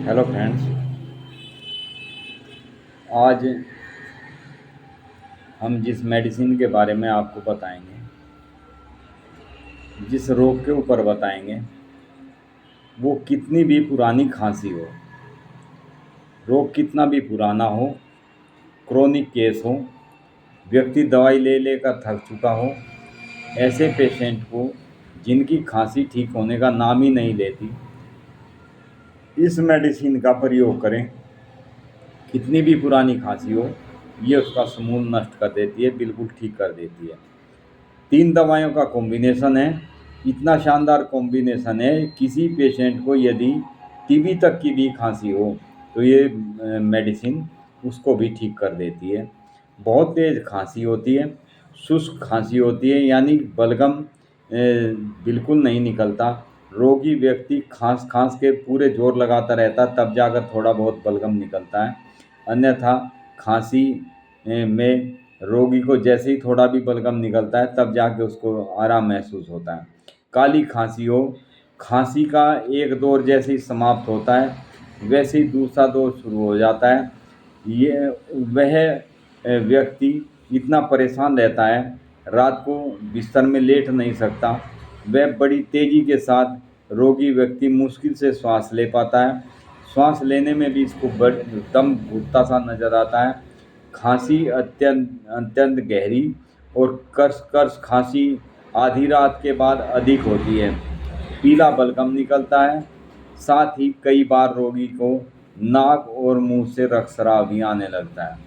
Hello friends. आज हम जिस मेडिसिन के बारे में आपको बताएंगे, जिस रोग के ऊपर बताएंगे, वो कितनी भी पुरानी खांसी हो, रोग कितना भी पुराना हो, क्रोनिक केस हो, व्यक्ति दवाई ले लेकर थक चुका हो, ऐसे पेशेंट को जिनकी खांसी ठीक होने का नाम ही नहीं लेती, इस मेडिसिन का प्रयोग करें। कितनी भी पुरानी खांसी हो, ये उसका समूल नष्ट कर देती है, बिल्कुल ठीक कर देती है। 3 दवाइयों का कॉम्बिनेशन है, इतना शानदार कॉम्बिनेशन है, किसी पेशेंट को यदि टीबी तक की भी खांसी हो तो ये मेडिसिन उसको भी ठीक कर देती है। बहुत तेज़ खांसी होती है, शुष्क खांसी होती है, यानी बलगम बिल्कुल नहीं निकलता। रोगी व्यक्ति खांस खांस के पूरे जोर लगाता रहता, तब जाकर थोड़ा बहुत बलगम निकलता है। अन्यथा खांसी में रोगी को जैसे ही थोड़ा भी बलगम निकलता है, तब जाके उसको आराम महसूस होता है। काली खांसी हो, खांसी का एक दौर जैसे ही समाप्त होता है, वैसे ही दूसरा दौर शुरू हो जाता है। ये वह व्यक्ति इतना परेशान रहता है, रात को बिस्तर में लेट नहीं सकता। वह बड़ी तेज़ी के साथ रोगी व्यक्ति मुश्किल से श्वास ले पाता है, श्वास लेने में भी इसको दम घुटता सा नज़र आता है। खांसी अत्यंत अत्यंत गहरी और कर्श कर्श खांसी आधी रात के बाद अधिक होती है। पीला बलगम निकलता है, साथ ही कई बार रोगी को नाक और मुंह से रक्तस्राव भी आने लगता है।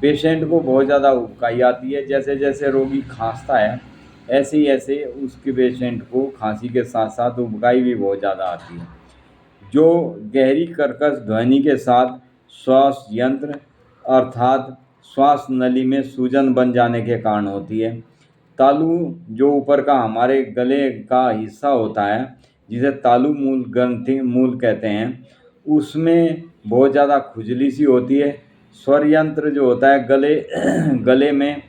पेशेंट को बहुत ज़्यादा उबकाई आती है। जैसे जैसे रोगी खांसता है, ऐसे ही ऐसे उसके पेशेंट को खांसी के साथ साथ उबकाई भी बहुत ज़्यादा आती है, जो गहरी कर्कश ध्वनि के साथ श्वास यंत्र अर्थात श्वास नली में सूजन बन जाने के कारण होती है। तालू, जो ऊपर का हमारे गले का हिस्सा होता है, जिसे तालु मूल ग्रंथि मूल कहते हैं, उसमें बहुत ज़्यादा खुजली सी होती है। स्वर यंत्र जो होता है गले गले में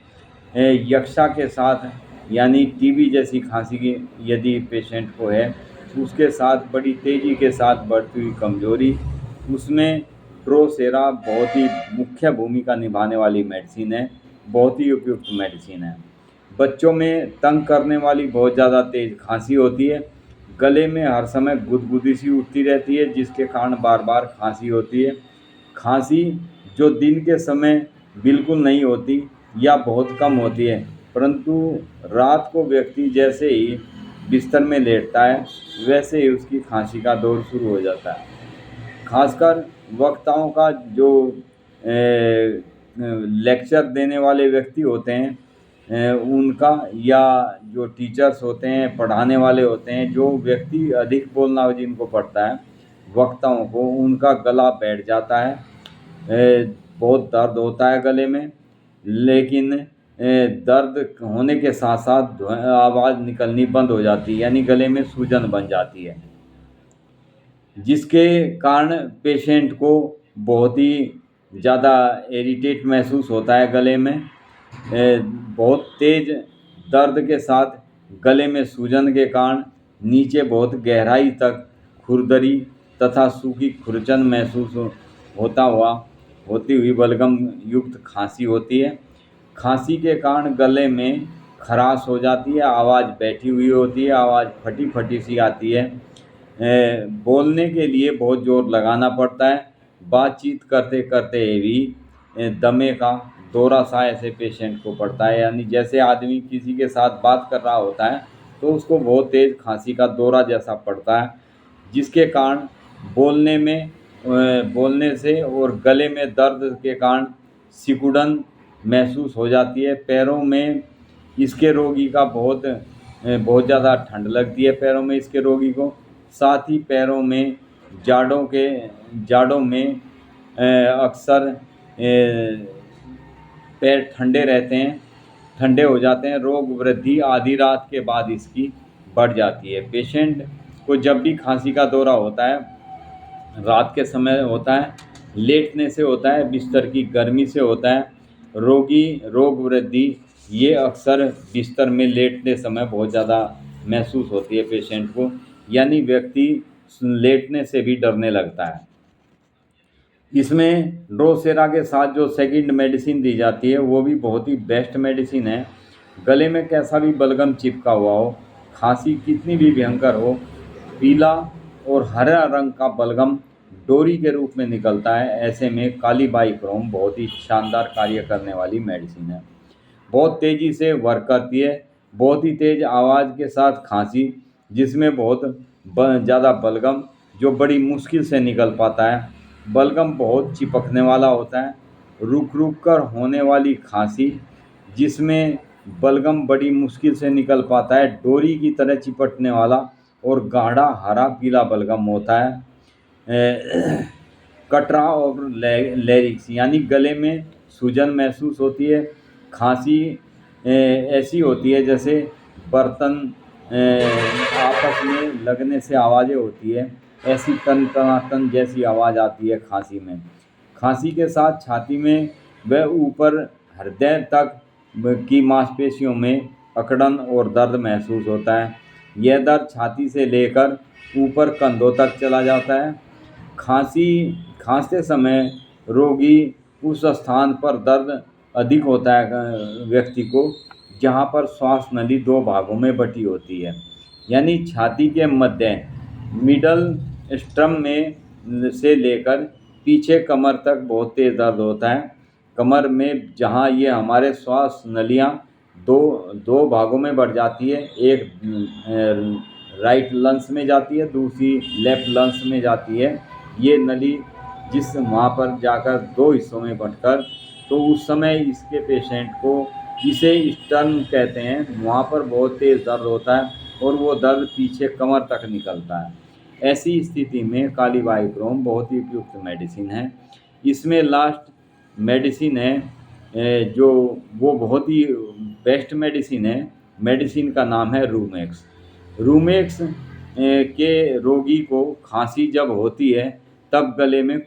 यक्षा के साथ, यानी टीबी जैसी खांसी की यदि पेशेंट को है, उसके साथ बड़ी तेज़ी के साथ बढ़ती हुई कमजोरी, उसमें ड्रोसेरा बहुत ही मुख्य भूमिका निभाने वाली मेडिसिन है, बहुत ही उपयुक्त मेडिसिन है। बच्चों में तंग करने वाली बहुत ज़्यादा तेज़ खांसी होती है, गले में हर समय गुदगुदी सी उठती रहती है, जिसके कारण बार बार खांसी होती है। खांसी जो दिन के समय बिल्कुल नहीं होती या बहुत कम होती है, परंतु रात को व्यक्ति जैसे ही बिस्तर में लेटता है, वैसे ही उसकी खांसी का दौर शुरू हो जाता है। खासकर वक्ताओं का जो लेक्चर देने वाले व्यक्ति होते हैं, उनका, या जो टीचर्स होते हैं, पढ़ाने वाले होते हैं, जो व्यक्ति अधिक बोलना जिनको पड़ता है, वक्ताओं को, उनका गला बैठ जाता है, बहुत दर्द होता है गले में। लेकिन दर्द होने के साथ साथ आवाज़ निकलनी बंद हो जाती है, यानी गले में सूजन बन जाती है, जिसके कारण पेशेंट को बहुत ही ज़्यादा इरिटेट महसूस होता है गले में। बहुत तेज़ दर्द के साथ गले में सूजन के कारण नीचे बहुत गहराई तक खुरदरी तथा सूखी खुरचन महसूस होती हुई बलगम युक्त खांसी होती है। खांसी के कारण गले में खराश हो जाती है, आवाज़ बैठी हुई होती है, आवाज़ फटी फटी सी आती है। बोलने के लिए बहुत जोर लगाना पड़ता है, बातचीत करते करते भी दमे का दौरा सा ऐसे पेशेंट को पड़ता है, यानी जैसे आदमी किसी के साथ बात कर रहा होता है तो उसको बहुत तेज़ खांसी का दौरा जैसा पड़ता है, जिसके कारण बोलने से और गले में दर्द के कारण सिकुड़न महसूस हो जाती है। पैरों में इसके रोगी का बहुत ज़्यादा ठंड लगती है पैरों में इसके रोगी को। साथ ही पैरों में जाड़ों में अक्सर पैर ठंडे रहते हैं, ठंडे हो जाते हैं। रोग वृद्धि आधी रात के बाद इसकी बढ़ जाती है। पेशेंट को जब भी खांसी का दौरा होता है, रात के समय होता है, लेटने से होता है, बिस्तर की गर्मी से होता है। रोग वृद्धि ये अक्सर बिस्तर में लेटने समय बहुत ज़्यादा महसूस होती है पेशेंट को, यानी व्यक्ति लेटने से भी डरने लगता है। इसमें ड्रोसेरा के साथ जो सेकंड मेडिसिन दी जाती है वो भी बहुत ही बेस्ट मेडिसिन है। गले में कैसा भी बलगम चिपका हुआ हो, खांसी कितनी भी भयंकर हो, पीला और हरा रंग का बलगम डोरी के रूप में निकलता है। ऐसे में काली बाईक्रोम बहुत ही शानदार कार्य करने वाली मेडिसिन है। बहुत तेज़ी से वर्क करती है। बहुत ही तेज़ आवाज़ के साथ खांसी, जिसमें बहुत ज़्यादा बलगम जो बड़ी मुश्किल से निकल पाता है। बलगम बहुत चिपकने वाला होता है। रुक रुक कर होने वाली खांसी, जिसमें बलगम बड़ी मुश्किल से निकल पाता है। डोरी की तरह चिपटने वाला और गाढ़ा हरा पीला बलगम होता है। कटरा और लैरिक्स यानी गले में सूजन महसूस होती है। खांसी ऐसी होती है जैसे बर्तन आपस में लगने से आवाज़ें होती है। ऐसी टन टनाटन जैसी आवाज़ आती है खांसी में। खांसी के साथ छाती में व ऊपर हृदय तक की मांसपेशियों में अकड़न और दर्द महसूस होता है। यह दर्द छाती से लेकर ऊपर कंधों तक चला जाता है। खांसी खांसते समय रोगी उस स्थान पर दर्द अधिक होता है व्यक्ति को जहाँ पर श्वास नली दो भागों में बटी होती है, यानी छाती के मध्य मिडल स्टर्म में से लेकर पीछे कमर तक बहुत तेज दर्द होता है। कमर में जहाँ ये हमारे श्वास नलियाँ दो दो भागों में बढ़ जाती है, एक राइट लंग्स में जाती है, दूसरी लेफ्ट लंग्स में जाती है। ये नली जिस वहाँ पर जाकर दो हिस्सों में बंटकर, तो उस समय इसके पेशेंट को इसे स्टर्न कहते हैं, वहाँ पर बहुत तेज़ दर्द होता है और वो दर्द पीछे कमर तक निकलता है। ऐसी स्थिति में काली बाईक्रोम बहुत ही उपयुक्त मेडिसिन है। इसमें लास्ट मेडिसिन है जो वो बहुत ही बेस्ट मेडिसिन है। मेडिसिन का नाम है रूमेक्स। रूमेक्स के रोगी को खांसी जब होती है तब गले में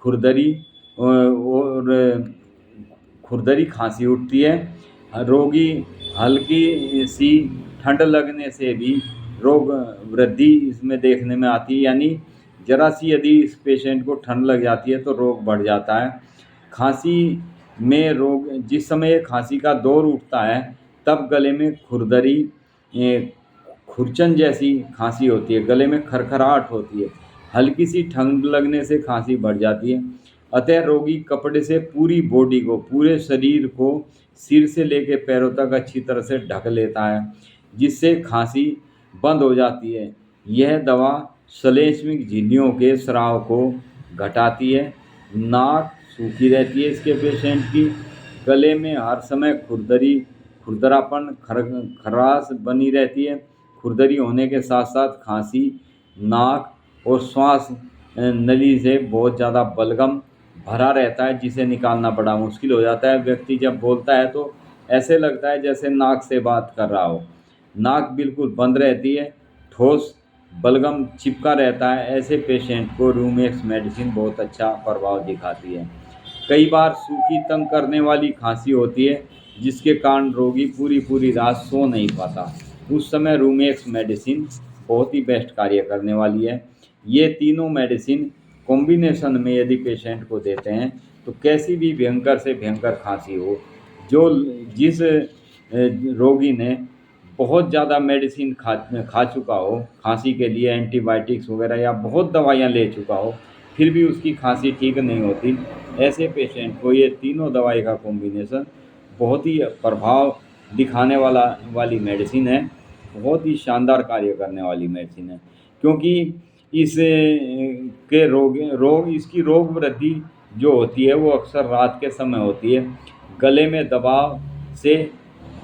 खुरदरी और खुरदरी खांसी उठती है। रोगी हल्की सी ठंड लगने से भी रोग वृद्धि इसमें देखने में आती है, यानी जरा सी यदि इस पेशेंट को ठंड लग जाती है तो रोग बढ़ जाता है। खांसी में रोग जिस समय खांसी का दौर उठता है तब गले में खुरदरी खुरचन जैसी खांसी होती है, गले में खरखराहट होती है, हल्की सी ठंड लगने से खांसी बढ़ जाती है। अतः रोगी कपड़े से पूरी बॉडी को, पूरे शरीर को सिर से लेकर पैरों तक अच्छी तरह से ढक लेता है, जिससे खांसी बंद हो जाती है। यह दवा श्लेष्मिक झिल्लियों के स्राव को घटाती है। नाक सूखी रहती है इसके पेशेंट की। गले में हर समय खुरदरापन खराश बनी रहती है। खुरदरी होने के साथ साथ खांसी, नाक और श्वास नली से बहुत ज़्यादा बलगम भरा रहता है, जिसे निकालना बड़ा मुश्किल हो जाता है। व्यक्ति जब बोलता है तो ऐसे लगता है जैसे नाक से बात कर रहा हो। नाक बिल्कुल बंद रहती है, ठोस बलगम चिपका रहता है। ऐसे पेशेंट को रूमेक्स मेडिसिन बहुत अच्छा प्रभाव दिखाती है। कई बार सूखी तंग करने वाली खांसी होती है, जिसके कारण रोगी पूरी पूरी रात सो नहीं पाता। उस समय रूमेक्स मेडिसिन बहुत ही बेस्ट कार्य करने वाली है। ये तीनों मेडिसिन कॉम्बिनेशन में यदि पेशेंट को देते हैं तो कैसी भी भयंकर से भयंकर खांसी हो, जो जिस रोगी ने बहुत ज़्यादा मेडिसिन खा चुका हो खांसी के लिए, एंटीबायोटिक्स वगैरह या बहुत दवाइयाँ ले चुका हो, फिर भी उसकी खांसी ठीक नहीं होती, ऐसे पेशेंट को ये तीनों दवाई का कॉम्बिनेशन बहुत ही प्रभाव दिखाने वाली मेडिसिन है। बहुत ही शानदार कार्य करने वाली मेडिसिन है, क्योंकि इस के रोग इसकी रोग वृद्धि जो होती है वो अक्सर रात के समय होती है। गले में दबाव से,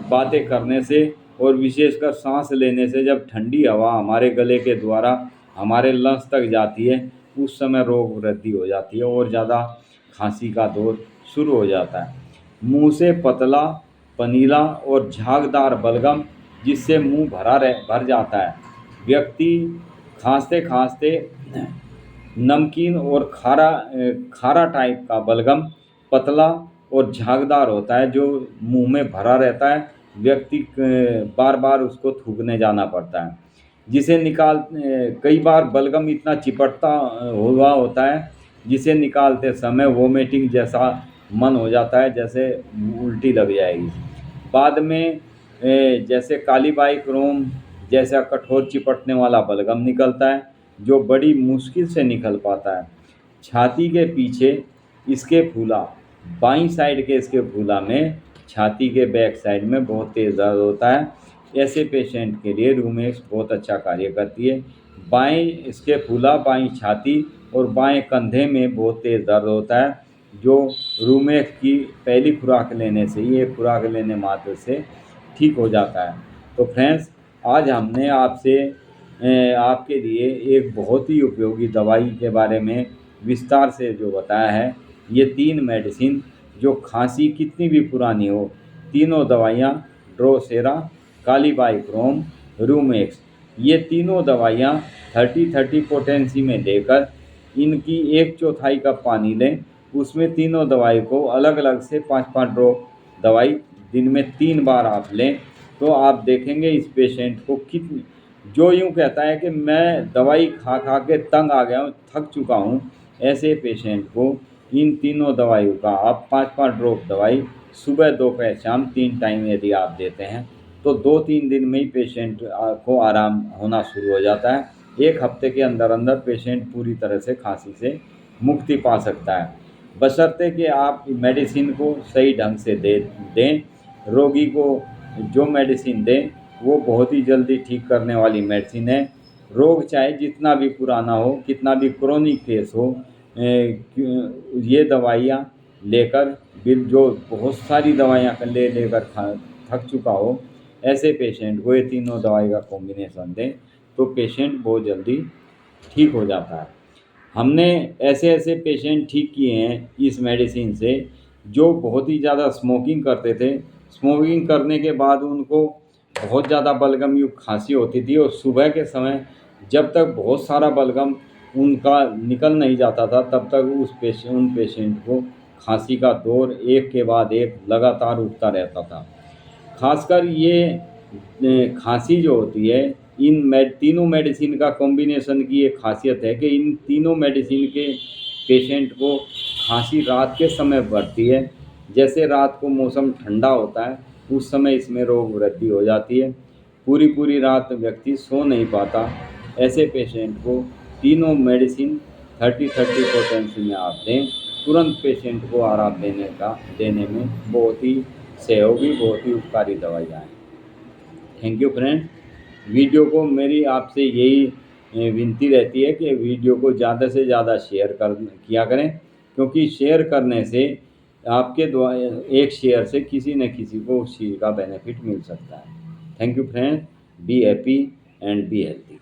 बातें करने से और विशेषकर सांस लेने से जब ठंडी हवा हमारे गले के द्वारा हमारे लंग्स तक जाती है, उस समय रोग वृद्धि हो जाती है और ज़्यादा खांसी का दौर शुरू हो जाता है। मुंह से पतला, पनीला और झागदार बलगम, जिससे मुंह भर जाता है। व्यक्ति खांसते खांसते नमकीन और खारा टाइप का बलगम पतला और झागदार होता है, जो मुंह में भरा रहता है। व्यक्ति बार बार उसको थूकने जाना पड़ता है, जिसे कई बार बलगम इतना चिपटता हुआ होता है जिसे निकालते समय वोमिटिंग जैसा मन हो जाता है, जैसे उल्टी लग जाएगी। बाद में जैसे काली बाइक्रोम जैसा कठोर चिपटने वाला बलगम निकलता है, जो बड़ी मुश्किल से निकल पाता है। छाती के पीछे इसके फूला, बाईं साइड के इसके फूला में छाती के बैक साइड में बहुत तेज़ दर्द होता है। ऐसे पेशेंट के लिए रूमेक्स बहुत अच्छा कार्य करती है। बाएं इसके फूला, बाईं छाती और बाएं कंधे में बहुत तेज़ दर्द होता है, जो रूमेक्स की पहली खुराक लेने से, ये खुराक लेने मात्र से ठीक हो जाता है। तो फ्रेंड्स, आज हमने आपसे आपके लिए एक बहुत ही उपयोगी दवाई के बारे में विस्तार से जो बताया है। ये 3 मेडिसिन जो खांसी कितनी भी पुरानी हो, तीनों दवाइयाँ ड्रोसेरा, काली बाइक्रोम, रूमेक्स, ये तीनों दवाइयाँ 30-30 पोटेंसी में लेकर इनकी 1/4 कप पानी लें। उसमें तीनों दवाई को अलग अलग से 5-5 ड्रॉप दवाई दिन में 3 बार आप लें, तो आप देखेंगे इस पेशेंट को कितनी, जो यूँ कहता है कि मैं दवाई खा खा के तंग आ गया हूँ, थक चुका हूँ, ऐसे पेशेंट को इन तीनों दवाइयों का आप 5-5 ड्रॉप दवाई सुबह, दोपहर, शाम 3 टाइम यदि आप देते हैं, तो 2-3 दिन में ही पेशेंट को आराम होना शुरू हो जाता है। 1 हफ्ते के अंदर अंदर पेशेंट पूरी तरह से खांसी से मुक्ति पा सकता है, बशर्ते कि आप मेडिसिन को सही ढंग से दें। रोगी को जो मेडिसिन दें वो बहुत ही जल्दी ठीक करने वाली मेडिसिन है। रोग चाहे जितना भी पुराना हो, कितना भी क्रोनिक केस हो, ये दवाइयाँ लेकर जो बहुत सारी दवाइयाँ लेकर थक चुका हो, ऐसे पेशेंट को ये तीनों दवाई का कॉम्बिनेशन दें, तो पेशेंट बहुत जल्दी ठीक हो जाता है। हमने ऐसे ऐसे पेशेंट ठीक किए हैं इस मेडिसिन से, जो बहुत ही ज़्यादा स्मोकिंग करते थे। स्मोकिंग करने के बाद उनको बहुत ज़्यादा बलगम युक्त खांसी होती थी, और सुबह के समय जब तक बहुत सारा बलगम उनका निकल नहीं जाता था, तब तक उन पेशेंट को खांसी का दौर एक के बाद एक लगातार उठता रहता था। खासकर ये खांसी जो होती है, तीनों मेडिसिन का कॉम्बिनेशन की एक खासियत है कि इन तीनों मेडिसिन के पेशेंट को खांसी रात के समय बढ़ती है। जैसे रात को मौसम ठंडा होता है, उस समय इसमें रोग वृद्धि हो जाती है, पूरी पूरी रात व्यक्ति सो नहीं पाता। ऐसे पेशेंट को तीनों मेडिसिन 30-30 पोटेंसी में आप दें, तुरंत पेशेंट को आराम देने में बहुत ही सहयोगी, बहुत ही उपकारी दवाइयाँ हैं। Thank you friend. वीडियो को मेरी आपसे यही विनती रहती है कि वीडियो को ज़्यादा से ज़्यादा शेयर किया करें, क्योंकि शेयर करने से आपके द्वारा एक शेयर से किसी न किसी को उस चीज़ का बेनिफिट मिल सकता है। Thank you friend. Be happy and be healthy.